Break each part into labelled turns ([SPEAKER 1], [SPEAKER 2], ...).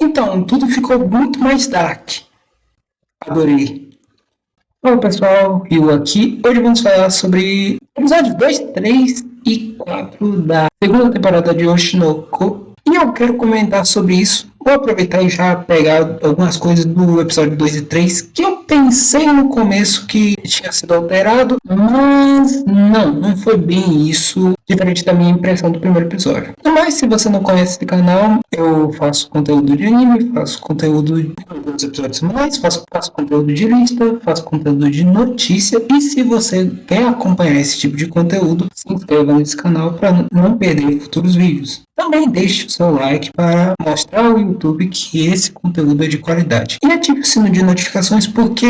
[SPEAKER 1] Então, tudo ficou muito mais dark. Adorei. Oi, pessoal, Rio aqui. Hoje vamos falar sobre episódios 2, 3 e 4 da segunda temporada de Oshinoko. E eu quero comentar sobre isso. Vou aproveitar e já pegar algumas coisas do episódio 2 e 3 que eu pensei no começo que tinha sido alterado, mas não foi bem isso, diferente da minha impressão do primeiro episódio. Mas se você não conhece esse canal, eu faço conteúdo de anime, faço conteúdo de alguns episódios semanais, faço conteúdo de lista, faço conteúdo de notícia, e se você quer acompanhar esse tipo de conteúdo, se inscreva nesse canal para não perder futuros vídeos. Também deixe o seu like para mostrar ao YouTube que esse conteúdo é de qualidade. E ative o sino de notificações porque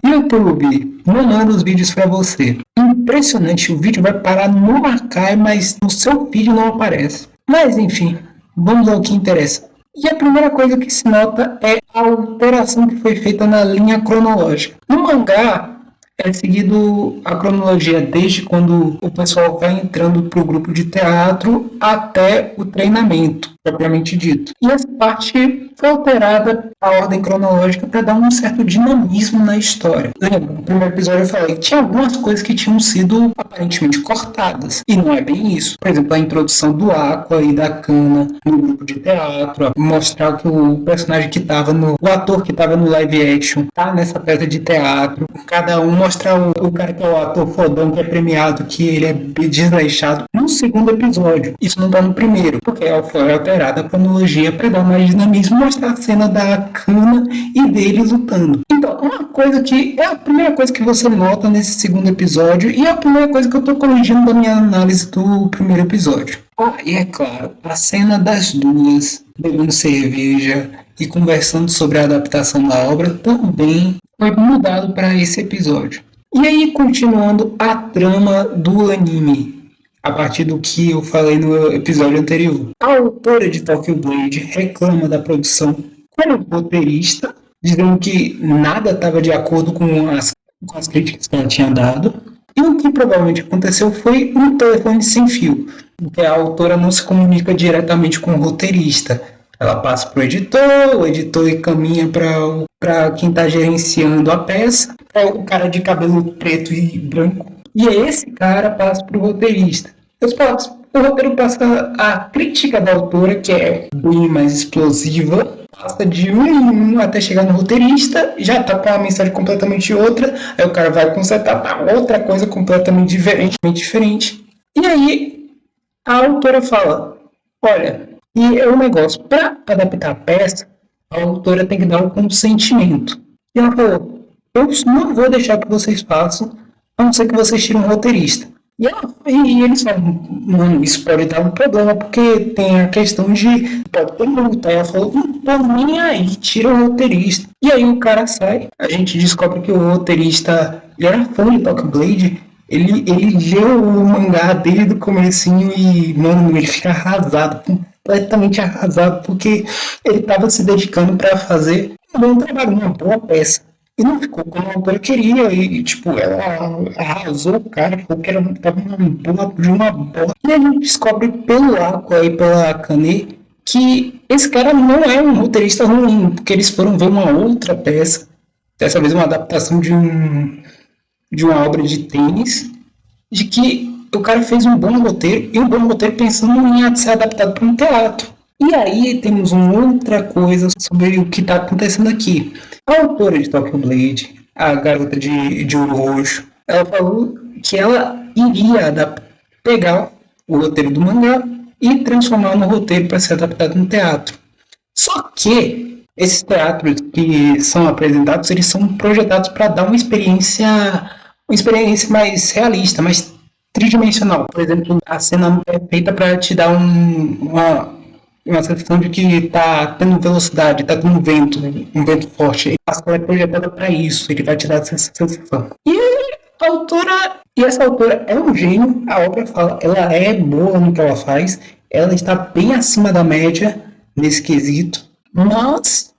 [SPEAKER 1] YouTube não manda os vídeos para você. Impressionante, o vídeo vai parar no archive, mas no seu vídeo não aparece. Mas enfim, vamos ao que interessa. E a primeira coisa que se nota é a alteração que foi feita na linha cronológica. No mangá, é seguido a cronologia desde quando o pessoal vai entrando para o grupo de teatro até o treinamento, propriamente dito. E essa parte foi alterada a ordem cronológica para dar um certo dinamismo na história. Lembra, no primeiro episódio eu falei que tinha algumas coisas que tinham sido aparentemente cortadas, e não é bem isso. Por exemplo, a introdução do Aqua e da Kana no grupo de teatro, mostrar que o personagem que estava o ator que estava no live action tá nessa peça de teatro, cada um mostrar o cara que é o ator fodão, que é premiado, que ele é desleixado no segundo episódio. Isso não tá no primeiro, porque foi alterada a cronologia para dar mais dinamismo, mostrar a cena da Kana e dele lutando. Então, uma coisa que é a primeira coisa que você nota nesse segundo episódio, e é a primeira coisa que eu tô corrigindo da minha análise do primeiro episódio. E é claro, a cena das duas bebendo cerveja e conversando sobre a adaptação da obra também foi mudado para esse episódio. E aí, continuando a trama do anime, a partir do que eu falei no episódio anterior. A autora de Tokyo Blade reclama da produção como roteirista, dizendo que nada estava de acordo com as críticas que ela tinha dado. E o que provavelmente aconteceu foi um telefone sem fio, porque a autora não se comunica diretamente com o roteirista. Ela passa para o editor encaminha para quem está gerenciando a peça, é o cara de cabelo preto e branco, e esse cara passa para o roteirista. O roteiro passa a crítica da autora, que é bem mais explosiva, passa de um em um até chegar no roteirista, já tá com uma mensagem completamente outra, aí o cara vai consertar para outra coisa completamente diferente. E aí a autora fala, olha, e é um negócio, para adaptar a peça, a autora tem que dar um consentimento. E ela falou, eu não vou deixar que vocês façam, a não ser que vocês tirem um roteirista. E eles falam, mano, isso pode dar um problema, porque tem a questão de, pode ter multa. Aí ela falou, não tô nem aí, tira o roteirista. E aí o cara sai, a gente descobre que o roteirista, ele era fã de Tokyo Blade, ele leu o mangá desde o comecinho e, mano, ele fica arrasado, completamente arrasado, porque ele estava se dedicando para fazer um bom trabalho, uma boa peça. E não ficou como a autora queria, e tipo, ela arrasou o cara, falou que tava uma boa de uma bola. E a gente descobre pelo Aqua e pela Kane que esse cara não é um roteirista ruim, porque eles foram ver uma outra peça, dessa vez uma adaptação de uma obra de tênis, de que o cara fez um bom roteiro, e um bom roteiro pensando em ser adaptado para um teatro. E aí temos uma outra coisa sobre o que está acontecendo aqui. A autora de Tokyo Blade, a garota de olho roxo, ela falou que ela iria pegar o roteiro do mangá e transformar no roteiro para ser adaptado no teatro. Só que esses teatros que são apresentados, eles são projetados para dar uma experiência mais realista, mais tridimensional. Por exemplo, a cena é feita para te dar uma sensação de que está tendo velocidade, está tendo vento, um vento forte. A sala é projetada para isso, ele vai te dar essa sensação. E essa autora é um gênio, a obra fala, ela é boa no que ela faz, ela está bem acima da média nesse quesito, mas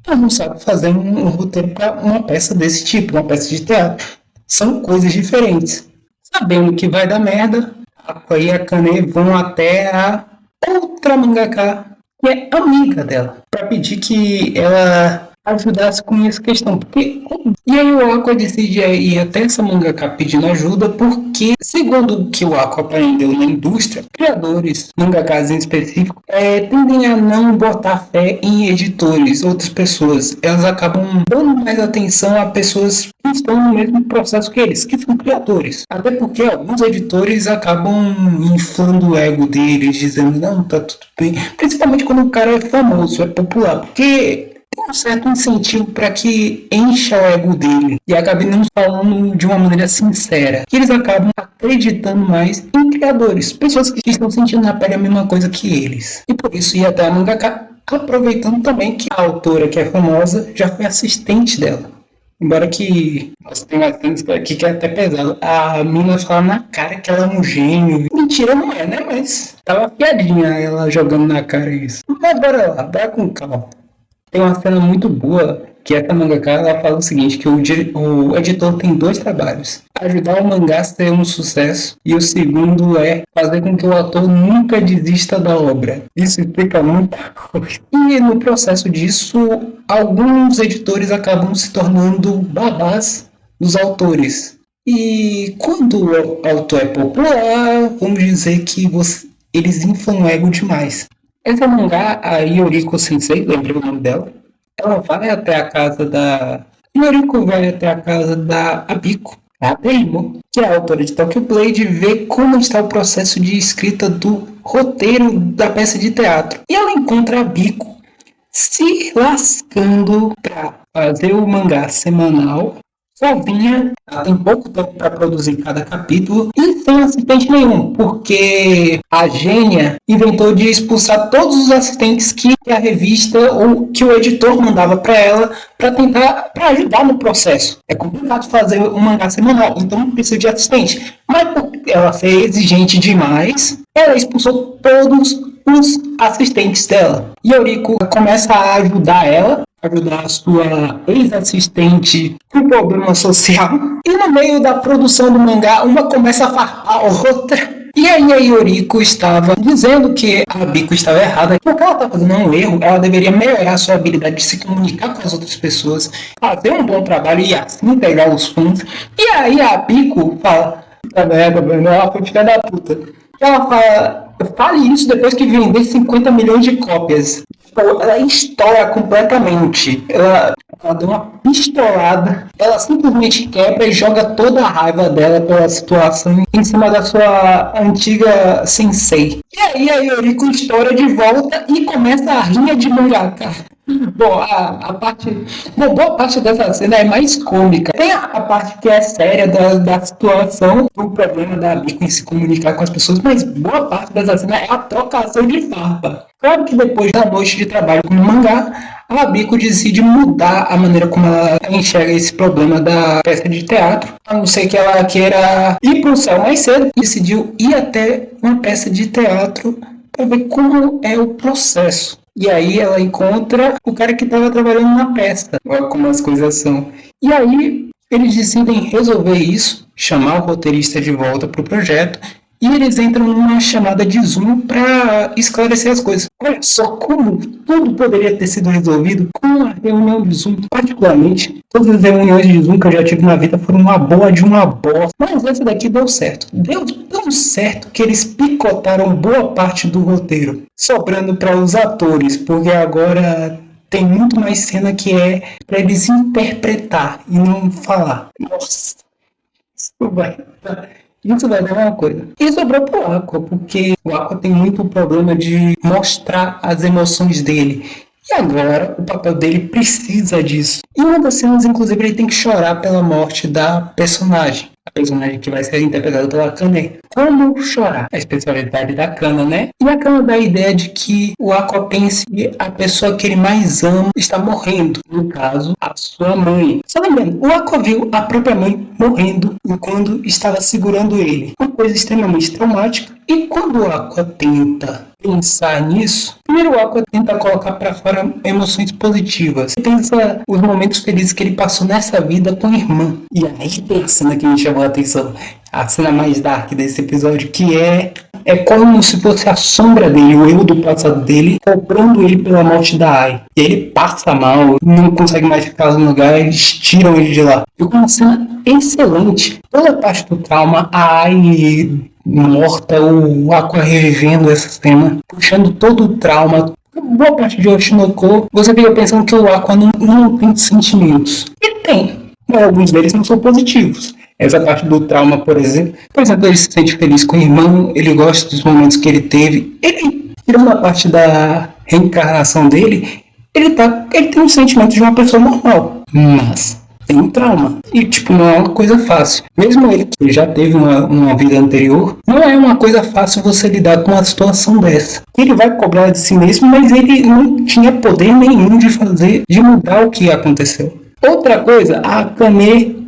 [SPEAKER 1] ela não sabe fazer um roteiro para uma peça desse tipo, uma peça de teatro. São coisas diferentes. Sabendo que vai dar merda, a Aqua e a Kane vão até a outra mangaka que é amiga dela, para pedir que ela ajudasse com essa questão. E aí o Aqua decide ir até essa mangaka pedindo ajuda, porque, segundo o que o Aqua aprendeu na indústria, criadores, mangakas em específico, tendem a não botar fé em editores, outras pessoas. Elas acabam dando mais atenção a pessoas que estão no mesmo processo que eles, que são criadores. Até porque alguns editores acabam inflando o ego deles, dizendo, não, tá tudo bem. Principalmente quando o cara é famoso, é popular. Porque tem um certo incentivo para que encha o ego dele e acabe não falando de uma maneira sincera. Que eles acabam acreditando mais em criadores, pessoas que estão sentindo na pele a mesma coisa que eles. E por isso ia até a mangaka, aproveitando também que a autora, que é famosa, já foi assistente dela. Embora que tem umas cenas aqui que é até pesado. A mina fala na cara que ela é um gênio. Mentira não é, né? Mas tava piadinha ela jogando na cara isso. Mas bora lá, bora com calma. Tem uma cena muito boa que essa mangaka ela fala o seguinte, que o editor tem dois trabalhos. Ajudar o mangá a ser um sucesso e o segundo é fazer com que o autor nunca desista da obra. Isso explica muita coisa. E no processo disso, alguns editores acabam se tornando babás dos autores. E quando o autor é popular, vamos dizer que eles inflam o ego demais. Essa mangá, a Yoriko Sensei, lembrei o nome dela, ela vai até a casa da... Yoriko vai até a casa da Abiko, a Ateimo, que é a autora de Tokyo Blade, ver como está o processo de escrita do roteiro da peça de teatro. E ela encontra a Abiko se lascando para fazer o mangá semanal, sozinha, ela tem pouco tempo para produzir cada capítulo e sem assistente nenhum, porque a gênia inventou de expulsar todos os assistentes que a revista ou que o editor mandava para ela para ajudar no processo. É complicado fazer um mangá semanal, então não precisa de assistente. Mas porque ela foi exigente demais, ela expulsou todos os assistentes dela. E Yoriko começa a ajudar ela, ajudar a sua ex-assistente com problema social. E no meio da produção do mangá, uma começa a farpar a outra. E aí a Yoriko estava dizendo que a Abiko estava errada, que o que ela estava fazendo é um erro, ela deveria melhorar a sua habilidade de se comunicar com as outras pessoas, fazer um bom trabalho e assim pegar os fundos. E aí a Abiko fala, tá vendo, ela foi filha da puta. Ela fala, fale isso depois que vender 50 milhões de cópias. Ela estoura completamente. Ela deu uma pistolada. Ela simplesmente quebra e joga toda a raiva dela pela situação em cima da sua antiga sensei. E aí a Yoriko estoura de volta e começa a rinha de mangaka. Bom, boa parte dessa cena é mais cômica. Tem a parte que é séria da situação, do problema da Abiko em se comunicar com as pessoas, mas boa parte dessa cena é a trocação de farpa. Claro que depois da noite de trabalho com o mangá, a Abiko decide mudar a maneira como ela enxerga esse problema da peça de teatro. A não ser que ela queira ir para o céu mais cedo, decidiu ir até uma peça de teatro para ver como é o processo. E aí ela encontra o cara que estava trabalhando na peça, olha como as coisas são. E aí eles decidem resolver isso, chamar o roteirista de volta para o projeto, e eles entram numa chamada de Zoom para esclarecer as coisas. Olha só como tudo poderia ter sido resolvido com uma reunião de Zoom. Particularmente, todas as reuniões de Zoom que eu já tive na vida foram uma boa de uma bosta. Mas essa daqui deu certo. Deu tão certo que eles picotaram boa parte do roteiro, sobrando para os atores, porque agora tem muito mais cena que é para eles interpretar e não falar. Nossa, isso vai dar uma coisa. E sobrou pro Aqua, porque o Aqua tem muito problema de mostrar as emoções dele. E agora o papel dele precisa disso. E uma das cenas, inclusive, ele tem que chorar pela morte da personagem. A personagem que vai ser interpretada pela Kane. Como chorar? A especialidade da Kana, né? E a Kana dá a ideia de que o Aqua pense que a pessoa que ele mais ama está morrendo. No caso, a sua mãe. Só lembrando, o Aqua viu a própria mãe morrendo quando estava segurando ele. Uma coisa extremamente traumática. E quando o Aqua tenta pensar nisso, primeiro o Aqua tenta colocar pra fora emoções positivas. Ele pensa os momentos felizes que ele passou nessa vida com a irmã. E aí tem a cena que me chamou a atenção, a cena mais dark desse episódio, que é como se fosse a sombra dele, o eu do passado dele, cobrando ele pela morte da Ai. E aí ele passa mal, não consegue mais ficar no lugar, eles tiram ele de lá. Ficou uma cena excelente. Toda a parte do trauma, a Ai morta, o Aqua revivendo essa cena, puxando todo o trauma. Boa parte de Oshinoko, você fica pensando que o Aqua não tem sentimentos. Ele tem, mas alguns deles não são positivos. Essa parte do trauma, por exemplo, ele se sente feliz com o irmão, ele gosta dos momentos que ele teve. Ele, tirando a parte da reencarnação dele, ele tem um sentimento de uma pessoa normal, mas tem um trauma. E, não é uma coisa fácil. Mesmo ele que já teve uma vida anterior, não é uma coisa fácil você lidar com uma situação dessa. Ele vai cobrar de si mesmo, mas ele não tinha poder nenhum de mudar o que aconteceu. Outra coisa, a Akane,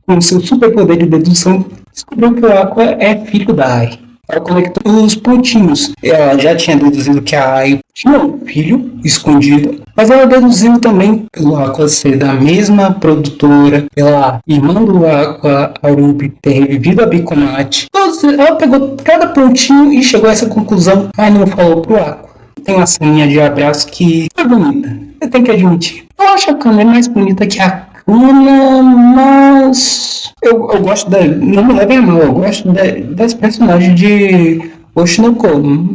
[SPEAKER 1] com seu superpoder de dedução, descobriu que o Aqua é filho da Ai. Ela conectou os pontinhos. Ela já tinha deduzido que a Ai tinha um filho escondido, mas ela deduziu também pelo Aqua ser da mesma produtora, pela irmã do Aqua, a Ruby, ter revivido a Bicomate. Ela pegou cada pontinho e chegou a essa conclusão, mas não falou pro Aqua. Tem uma ceninha de abraço que foi bonita, eu tenho que admitir. Eu acho a Akane mais bonita que a mas eu gosto não me levem a mal, eu gosto das personagens de Oshinoko,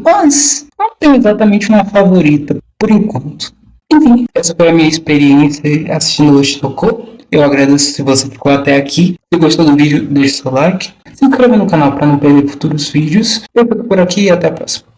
[SPEAKER 1] mas não tenho exatamente uma favorita por enquanto. Enfim, essa foi a minha experiência assistindo Oshinoko. Eu agradeço se você ficou até aqui. Se gostou do vídeo, deixe seu like. Se inscreva no canal para não perder futuros vídeos. Eu fico por aqui e até a próxima.